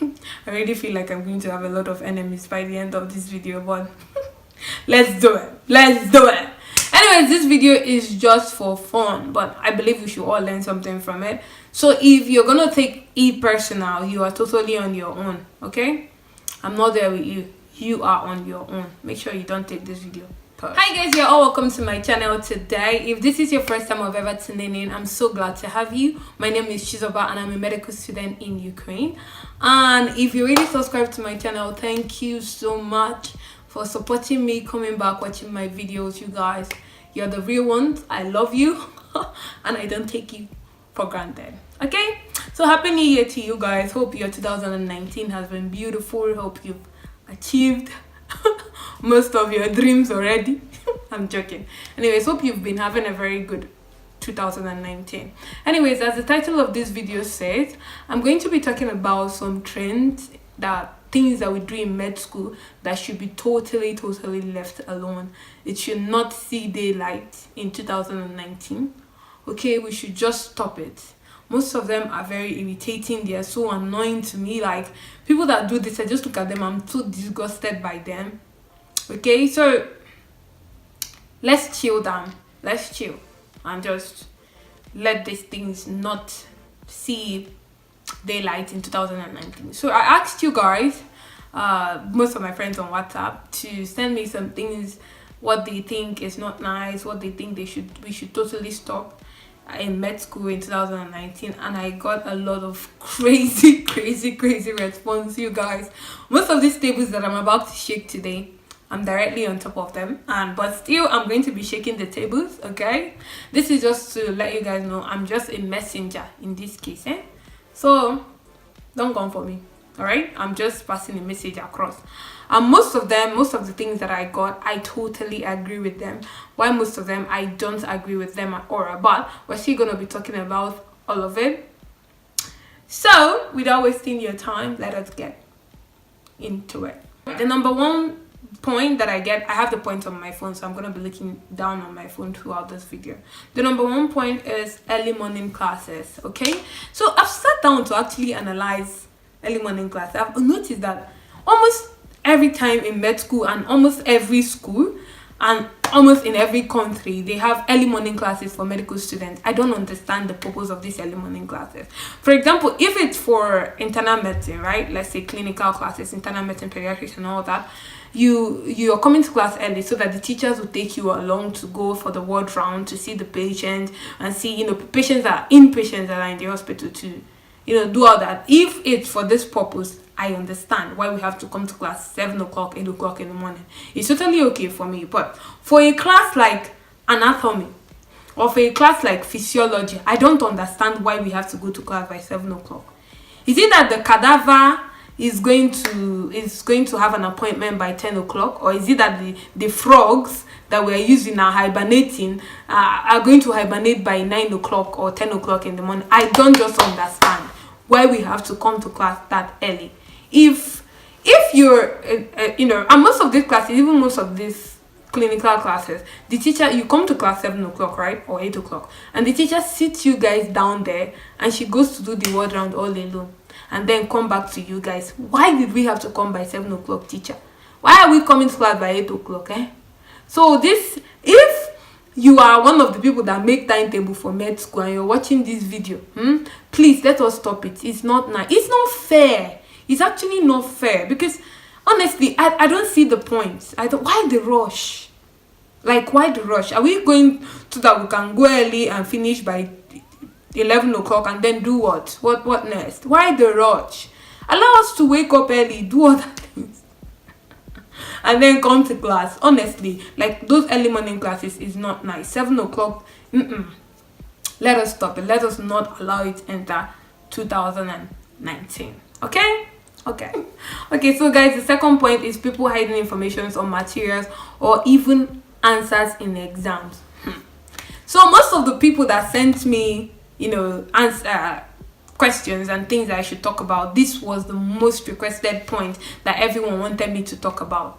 I really feel like I'm going to have a lot of enemies by the end of this video, but let's do it. Let's do it. Anyways, this video is just for fun, but I believe we should all learn something from it. So if you're gonna take it personal, you are totally on your own, okay? I'm not there with you. You are on your own. Make sure you don't take this video. Hi guys, you're all welcome to my channel today. If this is your first time of ever tuning in, I'm so glad to have you. My name is Chizoba and I'm a medical student in Ukraine. And if you really subscribe to my channel, thank you so much for supporting me, coming back, watching my videos. You guys, you're the real ones. I love you and I don't take you for granted. Okay, so happy new year to you guys. Hope your 2019 has been beautiful. Hope you've achieved most of your dreams already. I'm joking. Anyways, hope you've been having a very good 2019. Anyways, as the title of this video says, I'm going to be talking about some trends, things that we do in med school that should be totally left alone. It should not see daylight in 2019. Okay, we should just stop it. Most of them are very irritating. They are so annoying to me. Like, people that do this, I just look at them, I'm so disgusted by them. Okay, so let's chill down. Let's chill and just let these things not see daylight in 2019. So I asked you guys, most of my friends on WhatsApp, to send me some things, what they think is not nice, what they think we should totally stop in med school in 2019, and I got a lot of crazy response, you guys. Most of these tables that I'm about to shake today, I'm directly on top of them, but still I'm going to be shaking the tables. Okay, this is just to let you guys know I'm just a messenger in this case, so don't come for me. All right, I'm just passing a message across. And most of the things that I got, I totally agree with them. While most of them I don't agree with them at all, but we're still gonna be talking about all of it. So without wasting your time, let us get into it. The number one point that I have the point on my phone, so I'm gonna be looking down on my phone throughout this video. The number one point is early morning classes. Okay, so I've sat down to actually analyze early morning class. I've noticed that almost every time in med school and almost every school and almost in every country, they have early morning classes for medical students. I don't understand the purpose of these early morning classes. For example, if it's for internal medicine, right, let's say clinical classes, internal medicine, pediatrics and all that, you're coming to class early so that the teachers will take you along to go for the ward round, to see the patient and see, inpatients that are in the hospital to do all that. If it's for this purpose, I understand why we have to come to class 7 o'clock, 8 o'clock in the morning. It's totally okay for me. But for a class like anatomy or for a class like physiology, I don't understand why we have to go to class by 7 o'clock. Is it that the cadaver is going to have an appointment by 10 o'clock, or is it that the frogs that we're using are hibernating are going to hibernate by 9 o'clock or 10 o'clock in the morning? I don't just understand why we have to come to class that early. If you're and most of these classes, even most of these clinical classes, the teacher, you come to class 7 o'clock, right, or 8 o'clock, and the teacher sits you guys down there and she goes to do the word round all alone and then come back to you guys. Why did we have to come by 7 o'clock, teacher? Why are we coming to class by 8 o'clock? So if you are one of the people that make timetable for med school and you're watching this video, please let us stop it. It's not nice. It's not fair. It's actually not fair, because honestly, I don't see the point. Why the rush? Like, why the rush? Are we going so that we can go early and finish by 11 o'clock and then do what? What next? Why the rush? Allow us to wake up early, do other things, and then come to class. Honestly, like, those early morning classes is not nice. 7 o'clock, let us stop it. Let us not allow it enter 2019. Okay, so guys, the second point is people hiding information on materials or even answers in exams. So most of the people that sent me answer questions and things that I should talk about, this was the most requested point that everyone wanted me to talk about.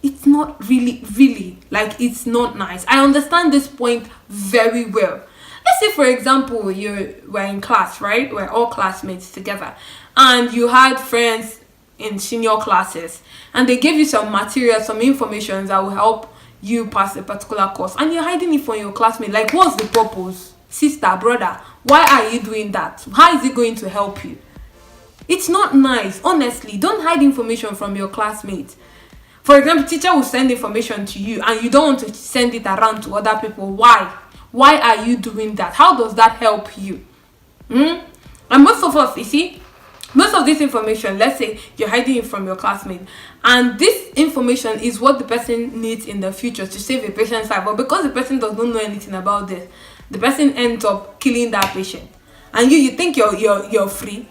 It's not really like, it's not nice. I understand this point very well. Let's say, for example, we're in class, right? We're all classmates together, and you had friends in senior classes, and they gave you some material, some information that will help you pass a particular course, and you're hiding it from your classmate. Like, what's the purpose? Sister, brother, why are you doing that? How is it going to help you? It's not nice. Honestly, don't hide information from your classmates. For example, teacher will send information to you and you don't want to send it around to other people. Why are you doing that? How does that help you? And most of us, you see, most of this information, let's say you're hiding it from your classmate, and this information is what the person needs in the future to save a patient's life, but because the person does not know anything about this, the person ends up killing that patient, and you think you're free.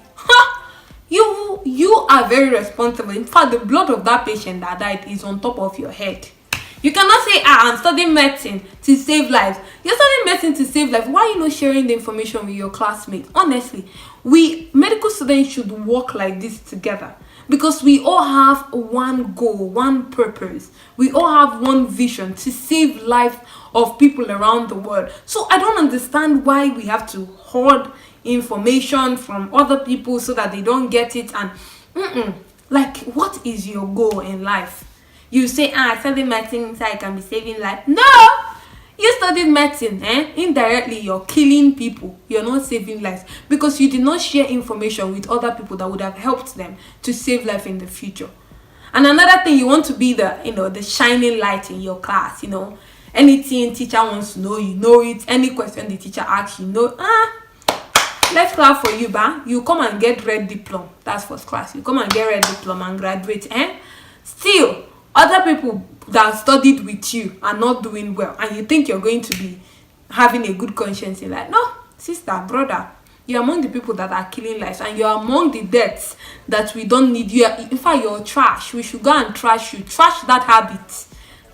You are very responsible. In fact, the blood of that patient that died is on top of your head. You cannot say, I'm studying medicine to save lives. You're studying medicine to save lives. Why are you not sharing the information with your classmates? Honestly, we medical students should work like this together, because we all have one goal, one purpose. We all have one vision to save life of people around the world. So I don't understand why we have to hoard information from other people so that they don't get it. And like, what is your goal in life? You say, I studied medicine so I can be saving life. No, you studied medicine, indirectly you're killing people. You're not saving lives, because you did not share information with other people that would have helped them to save life in the future. And another thing, you want to be the shining light in your class. Anything teacher wants to know, you know it. Any question the teacher asks, you know. Let's clap for you, ba. You come and get red diploma. That's first class. You come and get red diploma and graduate. Still, other people that studied with you are not doing well, and you think you're going to be having a good conscience. You're like, no, sister, brother, you're among the people that are killing lives, and you're among the deaths that we don't need. In fact, you're trash. We should go and trash you. Trash that habit.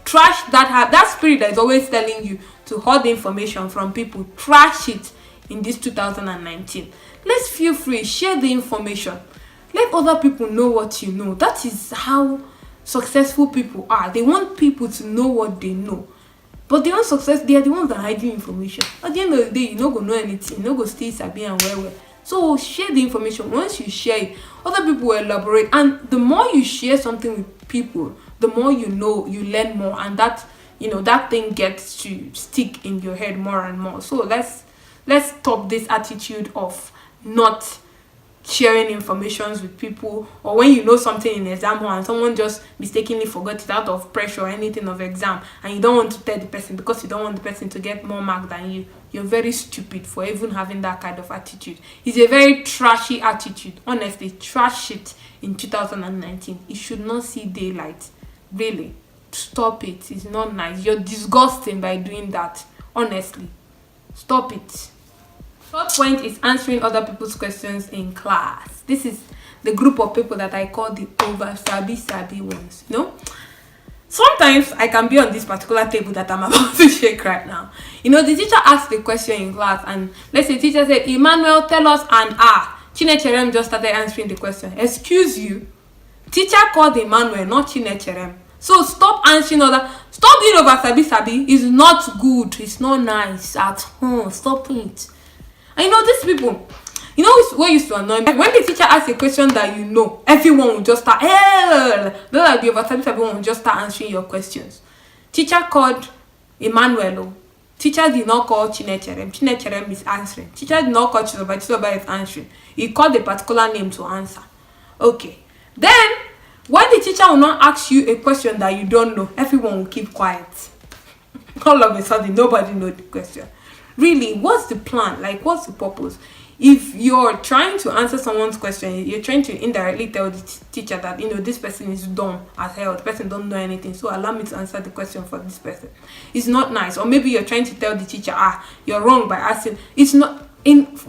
Trash that spirit that is always telling you to hoard information from people. Trash it in this 2019. Let's feel free, share the information. Let other people know what you know. That is how successful people are. They want people to know what they know. But the unsuccess, they are the ones that hide you information. At the end of the day, you no go know anything. You no go stay sabi and well. So share the information. Once you share it, other people will elaborate. And the more you share something with people, the more you know, you learn more, and that that thing gets to stick in your head more and more. So let's stop this attitude of not sharing information with people, or when you know something in exam hall and someone just mistakenly forgot it out of pressure or anything of exam, and you don't want to tell the person because you don't want the person to get more mark than you. You're very stupid for even having that kind of attitude. It's a very trashy attitude. Honestly, trash it in 2019. It should not see daylight. Really, stop it. It's not nice. You're disgusting by doing that. Honestly, stop it. Third point is answering other people's questions in class. This is the group of people that I call the Oversabi Sabi ones. Sometimes I can be on this particular table that I'm about to shake right now. The teacher asked the question in class, and let's say teacher said, Emmanuel, tell us an R. Chinecherem just started answering the question. Excuse you? Teacher called Emmanuel, not Chinecherem. So stop answering stop being Oversabi Sabi. It's not good. It's not nice at home. Stop it. And these people, what used to annoy me? When the teacher asks a question that everyone will just start, like the Oversabi Sabi one will just start answering your questions. Teacher called Emmanuel. Teacher did not call Chinecherem. Chinecherem is answering. Teacher did not call Chizoba. Chizoba is answering. He called a particular name to answer. Okay. Then, when the teacher will not ask you a question that you don't know, everyone will keep quiet. All of a sudden, nobody knows the question. Really, what's the plan? Like, what's the purpose? If you're trying to answer someone's question, you're trying to indirectly tell the teacher that, this person is dumb as hell. The person don't know anything. So allow me to answer the question for this person. It's not nice. Or maybe you're trying to tell the teacher, you're wrong by asking. It's not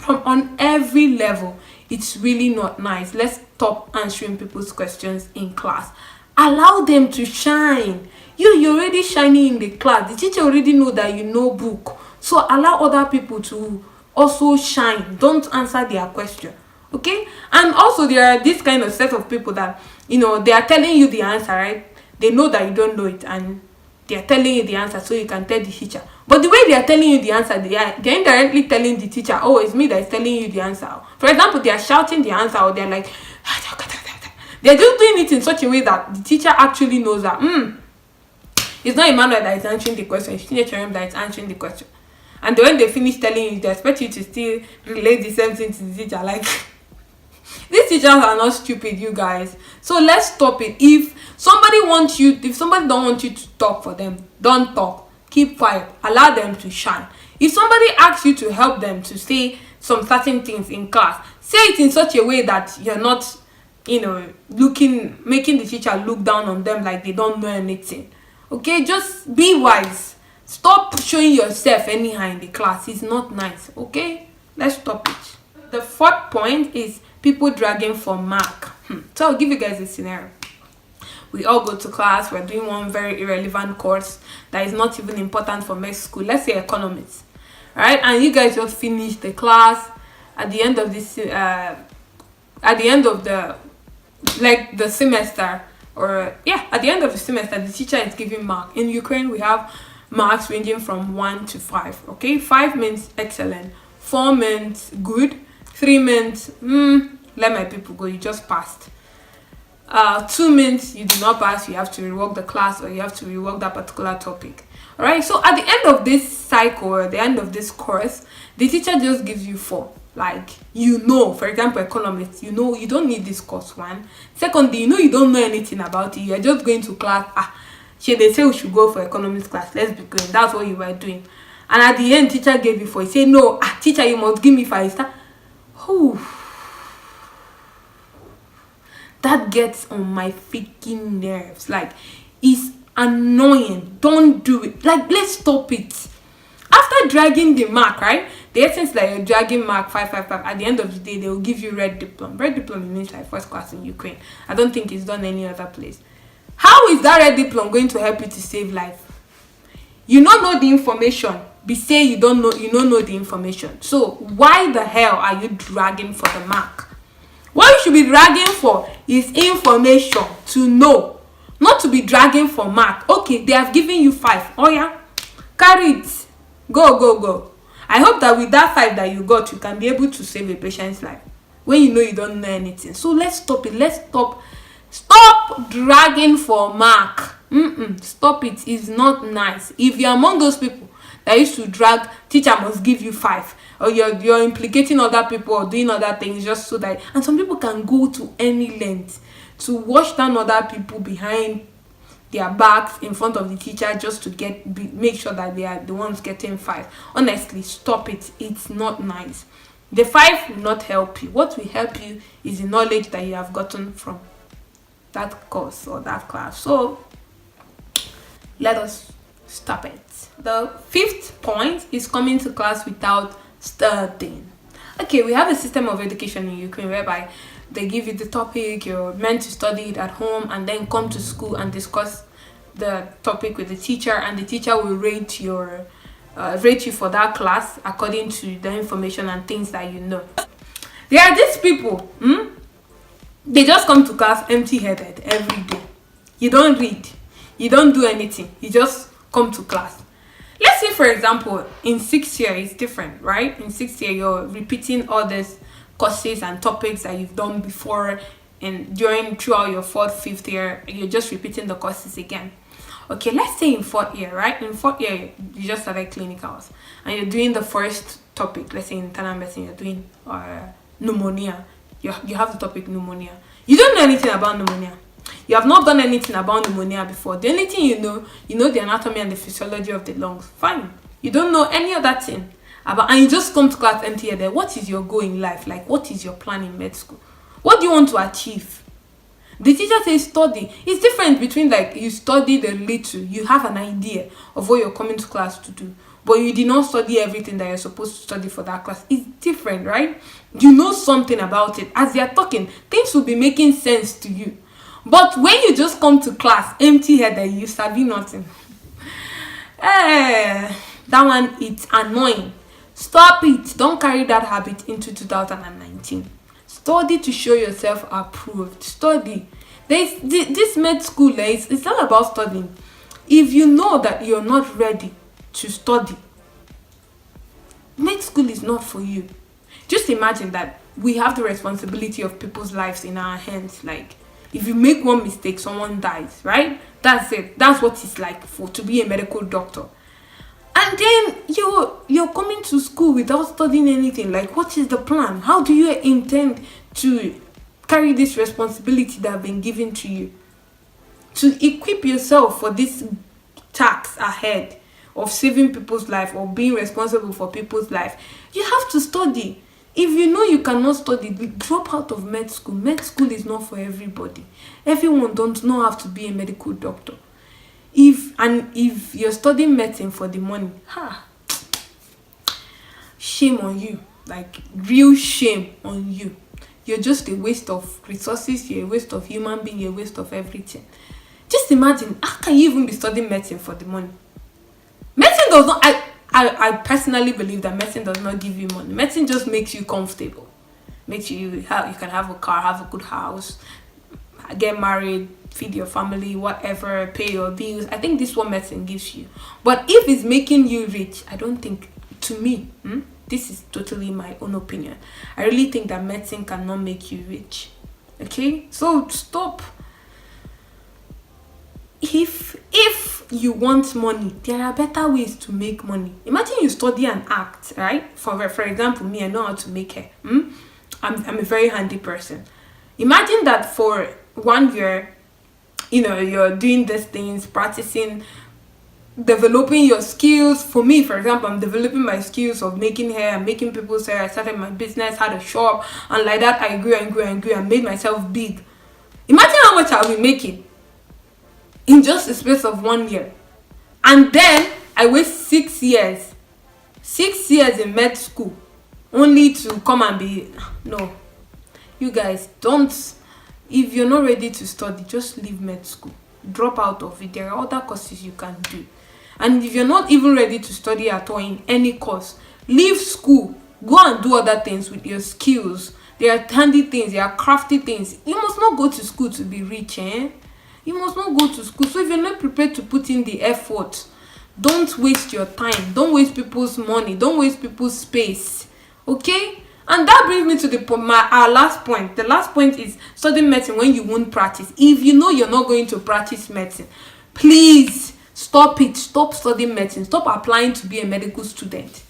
on every level. It's really not nice. Let's stop answering people's questions in class. Allow them to shine. You're already shining in the class. The teacher already know that you know book. So allow other people to also shine. Don't answer their question. Okay? And also there are this kind of set of people that, they are telling you the answer, right? They know that you don't know it, and they are telling you the answer so you can tell the teacher. But the way they are telling you the answer, they're indirectly telling the teacher, oh, it's me that is telling you the answer. For example, they are shouting the answer, or they're like, they're just doing it in such a way that the teacher actually knows that it's not Emmanuel that is answering the question, it's Chinecherem that is answering the question. And then when they finish telling you, they expect you to still relate the same thing to the teacher. Like, these teachers are not stupid, you guys. So let's stop it. If somebody don't want you to talk for them, don't talk. Keep quiet. Allow them to shine. If somebody asks you to help them to say some certain things in class, say it in such a way that you're not, making the teacher look down on them like they don't know anything. Okay, just be wise. Stop showing yourself anyhow in the class. It's not nice. Okay, let's stop it. The fourth point is people dragging for mark. So I'll give you guys a scenario. We all go to class. We're doing one very irrelevant course that is not even important for med school. Let's say economics, right? And you guys just finished the class. At the end of this, at the end of the semester, at the end of the semester, the teacher is giving mark. In Ukraine, we have marks ranging from 1 to 5. Okay, 5 means excellent, 4 means good, 3 means let my people go, you just passed. 2 means you do not pass, you have to rework the class, or you have to rework that particular topic. All right, so at the end of this cycle, or the end of this course, the teacher just gives you 4. Like, for example, economics, you don't need this course. 1. Secondly, you don't know anything about it. You're just going to class. They say we should go for economics class. Let's be going. That's what you were doing. And at the end, teacher gave you 4. He said, no, teacher, you must give me 5. That gets on my freaking nerves. Like, it's annoying. Don't do it. Like, let's stop it. After dragging the mark, right? The essence, like, you're dragging mark 555. At the end of the day, they will give you red diploma. Red diploma means like first class in Ukraine. I don't think it's done any other place. How is that red diploma going to help you to save life? You don't know the information. Be say you don't know the information. So why the hell are you dragging for the mark? What you should be dragging for is information to know, not to be dragging for mark. Okay, they have given you 5. Oh yeah, carry it. Go. I hope that with that 5 that you got, you can be able to save a patient's life when you don't know anything. So let's stop it. Let's stop dragging for mark. Stop it. It's not nice. If you're among those people that used to drag, teacher must give you 5, or you're implicating other people or doing other things just so that, and some people can go to any length to wash down other people behind their backs in front of the teacher just to make sure that they are the ones getting 5. Honestly, stop it. It's not nice. The 5 will not help you. What will help you is the knowledge that you have gotten from that course or that class. So let us stop it. The 5th point is coming to class without studying. Okay, we have a system of education in Ukraine whereby they give you the topic, you're meant to study it at home, and then come to school and discuss the topic with the teacher, and the teacher will rate you for that class according to the information and things that you know. There are these people, they just come to class empty-headed every day. You don't read, you don't do anything, you just come to class. Let's say, for example, in 6th year, it's different, right? In 6th year, you're repeating all these courses and topics that you've done before, and throughout your 4th, 5th year, you're just repeating the courses again. Okay, let's say in 4th year, right? In 4th year, you just started clinicals, and you're doing the first topic. Let's say in internal medicine, you're doing pneumonia. You have the topic pneumonia. You don't know anything about pneumonia. You have not done anything about pneumonia before. The only thing you know the anatomy and the physiology of the lungs. Fine. You don't know any other thing and you just come to class empty-headed. What is your goal in life? Like, what is your plan in med school? What do you want to achieve? The teacher says study. It's different between like you studied a little, you have an idea of what you're coming to class to do, but you did not study everything that you're supposed to study for that class. It's different, right? You know something about it. As you're talking, things will be making sense to you. But when you just come to class empty-headed, you sabi nothing. That one, it's annoying. Stop it. Don't carry that habit into 2019. Study to show yourself approved. Study. This med school, it's all about studying. If you know that you're not ready to study, med school is not for you. Just imagine that we have the responsibility of people's lives in our hands. Like, if you make one mistake, someone dies, right? That's it. That's what it's like for to be a medical doctor. And then you're coming to school without studying anything. Like, what is the plan? How do you intend to carry this responsibility that have been given to you? To equip yourself for this task ahead of saving people's life or being responsible for people's life, you have to study. If you know you cannot study, drop out of med school. Med school is not for everybody. Everyone don't know how to be a medical doctor. If you're studying medicine for the money, shame on you. Like, real shame on you. You're just a waste of resources, you're a waste of human being, you're a waste of everything. Just imagine, how can you even be studying medicine for the money? Medicine does not, I personally believe that medicine does not give you money. Medicine just makes you comfortable. Makes you can have a car, have a good house, get married, feed your family, whatever, pay your bills. I think this is what medicine gives you. But if it's making you rich, I don't think, to me, this is totally my own opinion, I really think that medicine cannot make you rich. Okay? So stop. If you want money, there are better ways to make money. Imagine you study and act, right? For example, me, I know how to make hair. I'm a very handy person. Imagine that for 1 year, you're doing these things, practicing, developing your skills. For me, for example, I'm developing my skills of making hair and making people's hair. I started my business, had a shop, and like that I grew and grew and grew and made myself big. Imagine how much I'll be making in just the space of 1 year. And then I waste 6 years. 6 years in med school only to come and be... No. You guys, don't... If you're not ready to study, just leave med school. Drop out of it. There are other courses you can do. And if you're not even ready to study at all in any course, leave school. Go and do other things with your skills. There are handy things. There are crafty things. You must not go to school to be rich, eh? You must not go to school. So if you're not prepared to put in the effort, don't waste your time. Don't waste people's money. Don't waste people's space. Okay? And that brings me to our last point. The last point is studying medicine when you won't practice. If you know you're not going to practice medicine, please stop it. Stop studying medicine. Stop applying to be a medical student.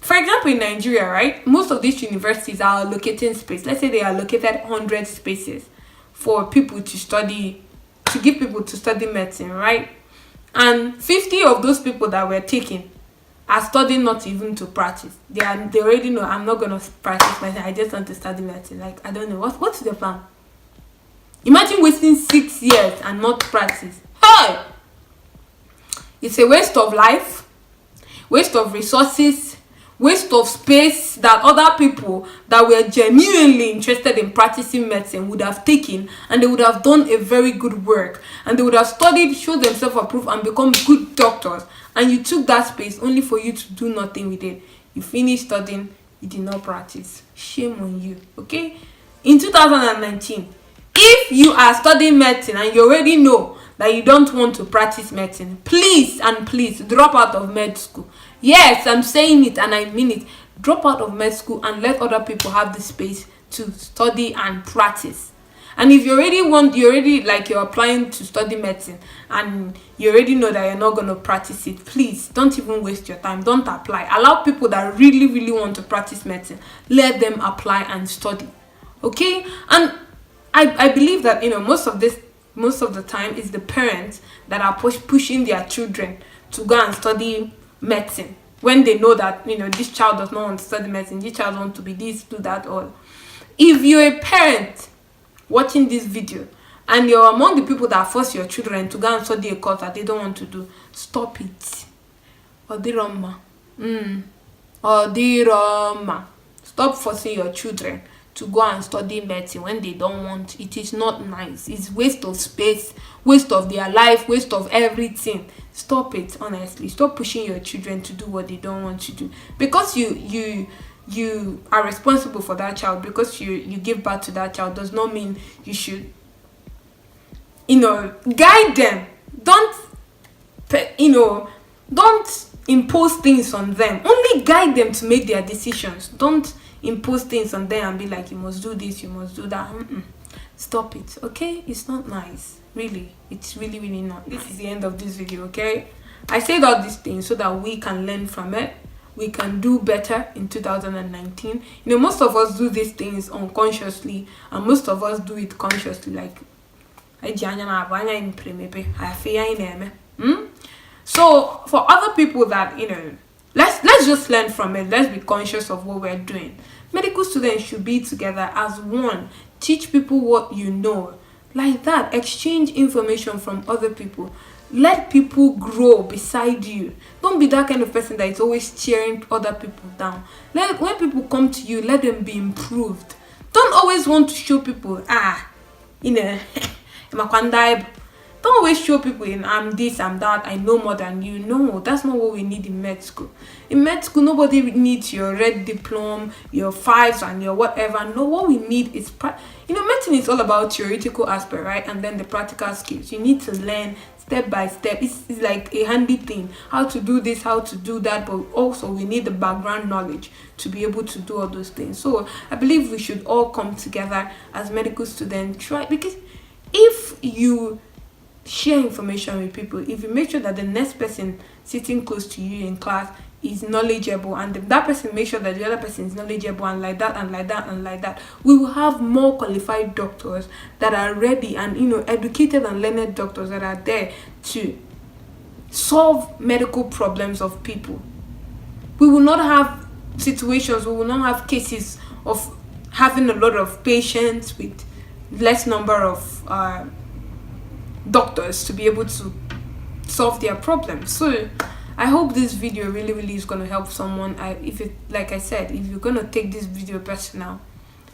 For example, in Nigeria, right? Most of these universities are allocating space. Let's say they are allocated 100 spaces for people to study, to give people to study medicine, right? And 50 of those people that were taken are studying not even to practice. They already know, I'm not gonna practice medicine, I just want to study medicine. Like, I don't know, what's the plan? Imagine wasting 6 years and not practice. Hey! It's a waste of life, waste of resources, waste of space that other people that were genuinely interested in practicing medicine would have taken, and they would have done a very good work, and they would have studied, showed themselves approved, and become good doctors. And you took that space only for you to do nothing with it. You finished studying, you did not practice. Shame on you. Okay? In 2019, if you are studying medicine and you already know that you don't want to practice medicine, please and please drop out of med school. Yes, I'm saying it and I mean it. Drop out of med school and let other people have the space to study and practice. And if you're applying to study medicine and you already know that you're not going to practice it, please don't even waste your time. Don't apply. Allow people that really, really want to practice medicine, let them apply and study. Okay? And I believe that, most of the time is the parents that are pushing their children to go and study medicine when they know that, this child does not want to study medicine, this child wants to be this, do that, all. If you're a parent watching this video and you're among the people that force your children to go and study a course that they don't want to do, stop it. Odiro. Odiro. Stop forcing your children to go and study medicine when they don't want. It is not nice. It's waste of space, waste of their life, waste of everything. Stop it, honestly. Stop pushing your children to do what they don't want to do. Because you are responsible for that child, because you give birth to that child, does not mean you should guide them. Don't don't impose things on them. Only guide them to make their decisions. Don't impose things on them and be like, you must do this, you must do that. Stop it, okay? It's not nice. Really, it's really, really not. This is the end of this video, okay? I said all these things so that we can learn from it. We can do better in 2019. Most of us do these things unconsciously, and most of us do it consciously. Like, so for other people that let's just learn from it. Let's be conscious of what we're doing. Medical students should be together as one. Teach people what you know, like that. Exchange information from other people. Let people grow beside you. Don't be that kind of person that is always cheering other people down. When people come to you, let them be improved. Don't always want to show people, don't always show people I'm this, I'm that, I know more than you. No, that's not what we need in med school. In med school, nobody needs your red diploma, your fives, and your whatever. No, what we need is medicine is all about theoretical aspect, right? And then the practical skills. You need to learn step by step. It's like a handy thing, how to do this, how to do that, but also we need the background knowledge to be able to do all those things. So I believe we should all come together as medical students, because if you share information with people, if you make sure that the next person sitting close to you in class is knowledgeable, and that person makes sure that the other person is knowledgeable, and like that and like that and like that, we will have more qualified doctors that are ready, and educated and learned doctors that are there to solve medical problems of people. We will not have situations, we will not have cases of having a lot of patients with less number of doctors to be able to solve their problems. So I hope this video really, really is going to help someone. Like I said, if you're going to take this video personal,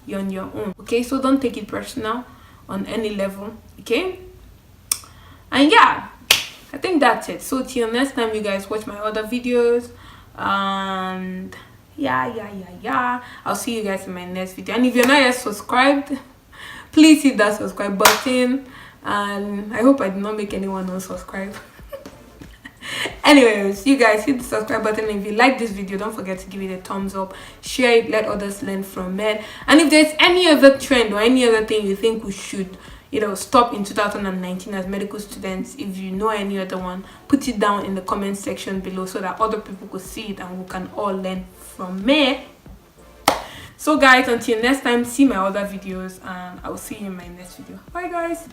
you're on your own, okay? So don't take it personal on any level, okay? And yeah, I think that's it. So till next time, you guys watch my other videos, and yeah, I'll see you guys in my next video. And if you're not yet subscribed, please hit that subscribe button. And I hope I did not make anyone unsubscribe. Anyways, you guys hit the subscribe button. If you like this video, don't forget to give it a thumbs up, share it, let others learn from it. And if there's any other trend or any other thing you think we should stop in 2019 as medical students, if you know any other one, put it down in the comment section below so that other people could see it and we can all learn from it. So guys, until next time, see my other videos, and I will see you in my next video. Bye guys.